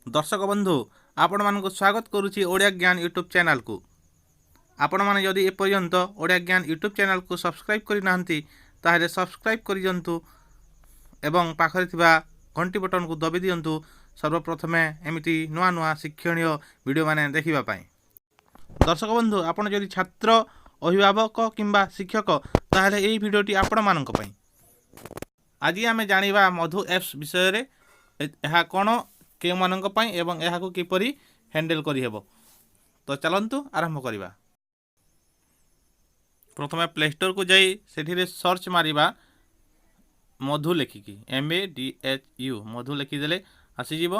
दर्शक बंधु आपण मानक स्वागत करुच्ची ओडिया ज्ञान यूट्यूब चैनल को। आपण माने जदि एपर्यंत ओडिया ज्ञान यूट्यूब चैनल को सब्सक्राइब करना ताहले सब्सक्राइब कर दियंतु एवं पाखरे थिबा घंटी बटन को दबी दियंतु सर्वप्रथमे एमिति नुआ नुआ शिक्षणीय वीडियो माने देखिबा पाई। दर्शक बंधु आपण जदि छात्र अभिभावक किंबा शिक्षक ताहले एही वीडियोटी आपण मानक पाई। आज आमे जानिबा मधु एप्स विषय रे एहा कोन के मानक पाई एवं एहा को किपरि हैंडल करि हेबो। तो चलंतु आरंभ करिबा। प्रथमे प्ले स्टोर को जाई सेठी रे सर्च मारिबा मधु लेखिकी MADHU मधु लेखि देले आसी जीवो।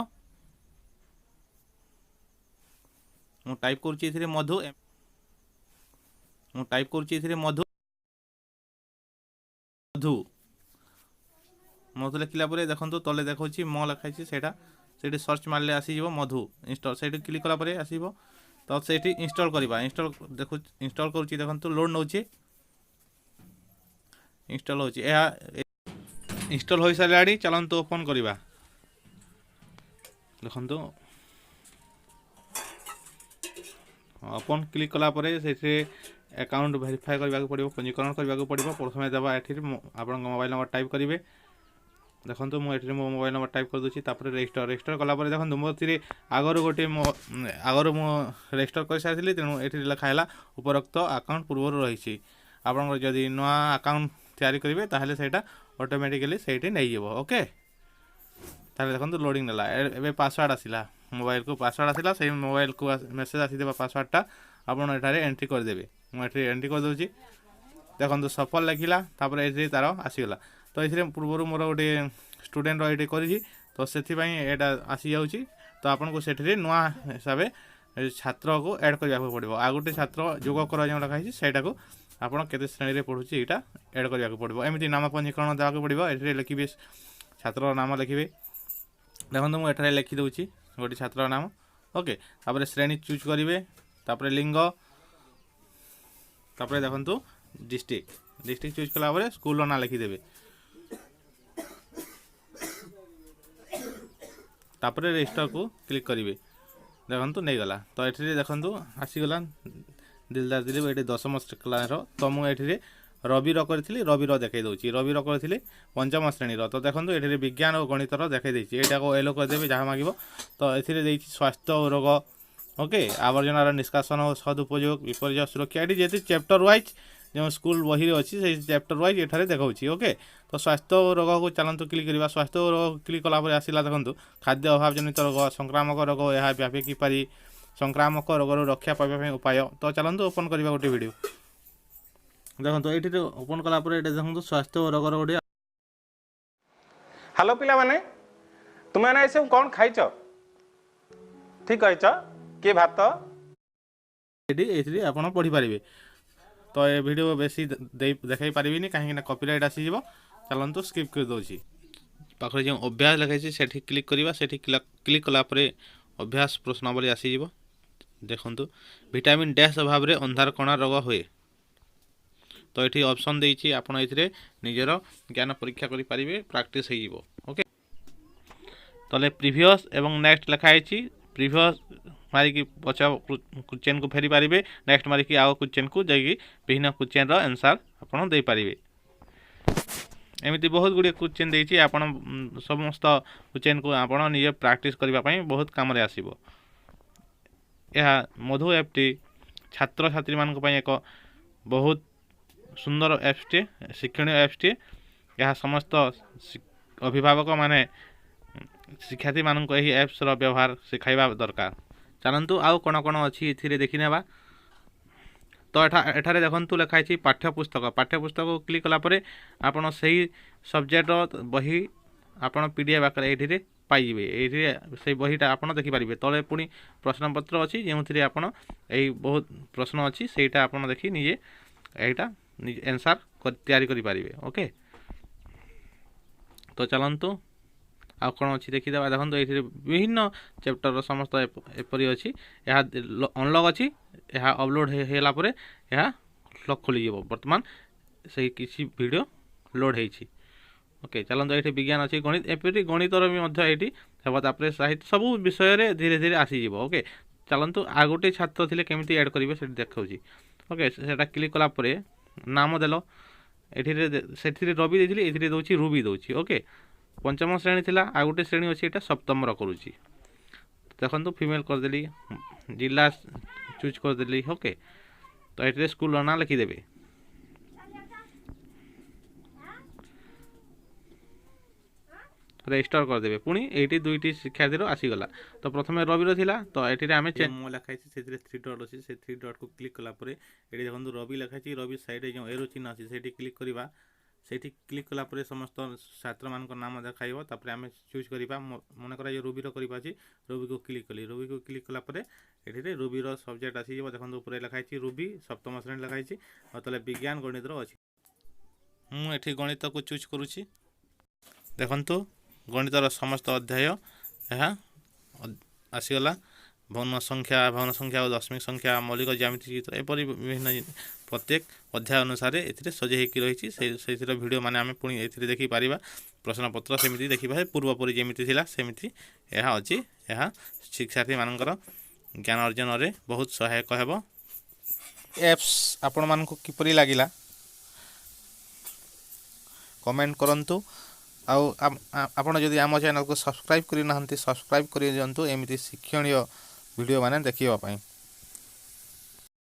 मु टाइप करछि एथिरे मधु मधु मधु लिखला परे देखंतु तले देखौछि म लिखाइछि सेटा सेठी सर्च मारले आसी जीवो मधु इंस्टॉल सेठी क्लिक कला परे आसीबो। तो सेठी इंस्टॉल करिबा इंस्टॉल देखु इंस्टॉल करूछि देखंतु लोड नउछि इंस्टॉल होछि एहा इंस्टॉल होई सालाडी चलंतु ओपन करिबा। देखंतु ओपन क्लिक कला परे सेठी अकाउंट वेरीफाई करबाक पड़िबो पंजीकरण करबाक पड़िबो। प्रथमे दबा एठी आपन मोबाइल नंबर टाइप करिवे। देखो मो मोबाइल नंबर टाइप कर दूसरी रजिस्टर कला देखो मोती आगर गोटे आगर मु रजिस्टर कर सारी तेणु ये लिखाला उपरोक्त अकाउंट पूर्व रही आप जदि नुआ अकाउंट तैयारी करेंगे ताहले सेटा ऑटोमेटिकली सेठी नहीं जीवो। ओके ताहले देखो लोडिंग नेला एबे पासवर्ड आसिला मोबाइल को पासवर्ड आसिला से मोबाइल को मेसेज आसीदेबा पासवर्डटा आपन एठारे एंट्री कर देबे। मु एठी एंट्री कर दोची देखो सफल लिखिला तापर एठी तार आसीगला। तो ये पूर्व मोर गोटे स्टूडेंट ये करी तो से आसी जाऊँगी। तो आपन को सेठी नुआ हिसाब से छात्र को ऐड करने पड़ो आ गोटे छात्र जोग कर जो लिखाई से आपड़ के श्रेणी में पढ़ुची यहाँ ऐड करने पड़ो। एमती नाम पंजीकरण देवाक पड़ो ये लिखे छात्र नाम लिखे देखो मुझे लिखी दूसरी गोटे छात्र नाम। ओके तापर श्रेणी चूज करेंगे तापर लिंग तापर देखो डिस्ट्रिक्ट चूज कला स्कूल ना लिखिदेवे। तापर रजिस्टर को क्लिक करेंगे देखो नहीं गला। तो ये देखो आसीगला दिलदार दिलीप ये 10म क्लास। तो मुझे रवि करी रवि देखई दूसरी रवि करी 5म श्रेणी। तो देखो ये विज्ञान और गणितर देखई यहाँ को एलो करदेवे जहाँ मांग। तो ये स्वास्थ्य और रोग ओके आवर्जनार निष्कासन और सदुपयोग विपर्य सुरक्षा ये जेते चैप्टर वाइज जो स्कूल बही अच्छी से चैप्टर वाइज ये देखा। ओके तो स्वास्थ्य रोग को चलतु क्लिक करवा। स्वास्थ्य रोग क्लिक कला आसला देखो खाद्य अभाव जनित रोग संक्रामक रोग यह व्यापी किपारी संक्रामक रोग रक्षा पाइबा उपाय। तो चलतु ओपन करवा गोटे वीडियो देखो ये ओपन कला देखो स्वास्थ्य रोग गोटे। हेलो पिला माने तुम मैंने सब कौन खाइच ठीक कहच किए भात ये आप पढ़ी पारे। तो ये वीडियो बेसी देखाई पारिनी कहीं कॉपीराइट आसीज। चलतु स्किप कर दूसरी पाखे जो अभ्यास लिखाई से क्लिक करवा से क्लिक कलापर अभ्यास प्रश्नावली आसीज। देखु विटामिन डैश अभाव में अंधार कणा रोग हुए। तो ये ऑप्शन देती आपड़ ये निजर ज्ञान परीक्षा करें प्रैक्टिस हो। ओके तो प्रीवियस एवं नेक्स्ट लिखाई प्रीवियस मारिकी पचा क्वेश्चन को फेरी पारे नेक्स्ट मारिकी आउ क्वेश्चन को जाकि विभिन्न क्वेश्चन आंसर आपड़ दे पारे। एमती बहुत गुड़े क्वेश्चन देती आप समस्त क्वेश्चन को आप निजे प्रैक्टिस करने बहुत कम आसो। यह मधु एप्टी छात्र छात्री मान एक बहुत सुंदर एप्सटे शिक्षणीय एप्सटे यह समस्त अभिभावक माने शिक्षार्थी मानक यही एप्स व्यवहार शिखाइबा दरकार। चलतु आउ कौन कौन अच्छी ये देखी नेबा। तो एठारे देखु लिखाई पाठ्यपुस्तक को क्लिक कलापर आपड़ से सब्जेक्ट बही आपड़ PDF आकार ये पाइबे। ये से बहीटा आप देखिपारे तले पुणी प्रश्नपत्र अच्छी जो आपड़ यही बहुत प्रश्न अच्छी सेटा आप देखी निजे यहाँ आंसर तैयारी करें। ओके तो चलतु आ कौन अच्छी देखीदे देखो ये विभिन्न चैप्टर समस्त एपरी अच्छी यह अनलॉक अच्छी यह अपलोड होगापर यह लॉक खोल बर्तमान से किसी वीडियो लोड होती। ओके चलते ये विज्ञान अच्छी गणित एपरी गणितर भी ये ହେବ ତାପରେ ସାହିତ୍ୟ ସବୁ ବିଷୟରେ ଧୀରେ ଧୀରେ ଆସିଯିବ। ଓକେ, ଚାଲନ୍ତୁ ଆଉ ଗୋଟେ ଛାତ୍ର ଥିଲେ କେମିତି ଆଡ଼୍ କରିବେ ସେଠି ଦେଖାଉଛି। ଓକେ, ସେଟା କ୍ଲିକ୍ କଲା ପରେ ନାମ ଦେଲ, ଏଠିରେ ସେଥିରେ ରବି ଦେଇଥିଲି, ଏଥିରେ ଦେଉଛି ରୁବି ଦେଉଛି। ଓକେ, ପଞ୍ଚମ ଶ୍ରେଣୀ ଥିଲା, ଆଉ ଗୋଟେ ଶ୍ରେଣୀ ଅଛି, ଏଇଟା ସପ୍ତମର କରୁଛି। ଦେଖନ୍ତୁ ଫିମେଲ୍ କରିଦେଲି, ଜିଲ୍ଲା ଚୁଜ୍ କରିଦେଲି। ଓକେ, ତ ଏଥିରେ ସ୍କୁଲର ନାଁ ଲେଖିଦେବେ। ରେଜିଷ୍ଟର କରିଦେବେ। ପୁଣି ଏଇଠି ଦୁଇଟି ଶିକ୍ଷାର୍ଥୀର ଆସିଗଲା। ତ ପ୍ରଥମେ ରବିର ଥିଲା, ତ ଏଠିରେ ଆମେ ମୋ ଲେଖା ହେଇଛି ସେଥିରେ 3 ଡଟ୍ ଅଛି, ସେ 3 ଡଟ୍କୁ କ୍ଲିକ୍ କଲା ପରେ ଏଠି ଦେଖନ୍ତୁ ରବି ଲେଖା ହେଇଛି, ରବି ସାଇଡ଼୍ରେ ଯେଉଁ ଏରୋ ଚିହ୍ନ ଅଛି ସେଇଠି କ୍ଲିକ୍ କରିବା। ସେଇଠି କ୍ଲିକ୍ କଲା ପରେ ସମସ୍ତ ଛାତ୍ରମାନଙ୍କ ନାମ ଦେଖାଇବ। ତାପରେ ଆମେ ଚୁଜ୍ କରିବା, ମନେକର ଏ ରୁବିର କରିବା ଅଛି, ରୁବିକୁ କ୍ଲିକ୍ କଲି। ରୁବିକୁ କ୍ଲିକ୍ କଲା ପରେ ଏଠିରେ ରୁବିର ସବଜେକ୍ଟ ଆସିଯିବ। ଦେଖନ୍ତୁ ଉପରେ ଲେଖା ହେଇଛି ରୁବି, ସପ୍ତମ ଶ୍ରେଣୀ ଲେଖା ହେଇଛି, ଆଉ ତାହେଲେ ବିଜ୍ଞାନ ଗଣିତର ଅଛି। ମୁଁ ଏଠି ଗଣିତକୁ ଚୁଜ୍ କରୁଛି। ଦେଖନ୍ତୁ ଗଣିତର ସମସ୍ତ ଅଧ୍ୟାୟ ଏହା ଆସିଗଲା। ଭଗ୍ନ ସଂଖ୍ୟା ଓ ଦଶମିକ ସଂଖ୍ୟା, ମୌଳିକ ଜ୍ୟାମିତି ଚିତ୍ର, ଏପରି ବିଭିନ୍ନ ପ୍ରତ୍ୟେକ ଅଧ୍ୟାୟ ଅନୁସାରେ ଏଥିରେ ସଜେଇ ହେଇକି ରହିଛି। ସେଇଥିର ଭିଡ଼ିଓ ମାନେ ଆମେ ପୁଣି ଏଥିରେ ଦେଖିପାରିବା। ପ୍ରଶ୍ନପତ୍ର ସେମିତି ଦେଖିପାରିବା, ପୂର୍ବପରି ଯେମିତି ଥିଲା ସେମିତି ଏହା ଅଛି। ଏହା ଶିକ୍ଷାର୍ଥୀମାନଙ୍କର ଜ୍ଞାନ ଅର୍ଜନରେ ବହୁତ ସହାୟକ ହେବ। ଆପ୍ସ ଆପଣମାନଙ୍କୁ କିପରି ଲାଗିଲା କମେଣ୍ଟ କରନ୍ତୁ। ଆଉ ଆପଣ ଯଦି ଆମ ଚ୍ୟାନେଲକୁ ସବସ୍କ୍ରାଇବ୍ କରିନାହାନ୍ତି, ସବସ୍କ୍ରାଇବ୍ କରି ଦିଅନ୍ତୁ ଏମିତି ଶିକ୍ଷଣୀୟ ଭିଡ଼ିଓ ମାନେ ଦେଖିବା ପାଇଁ।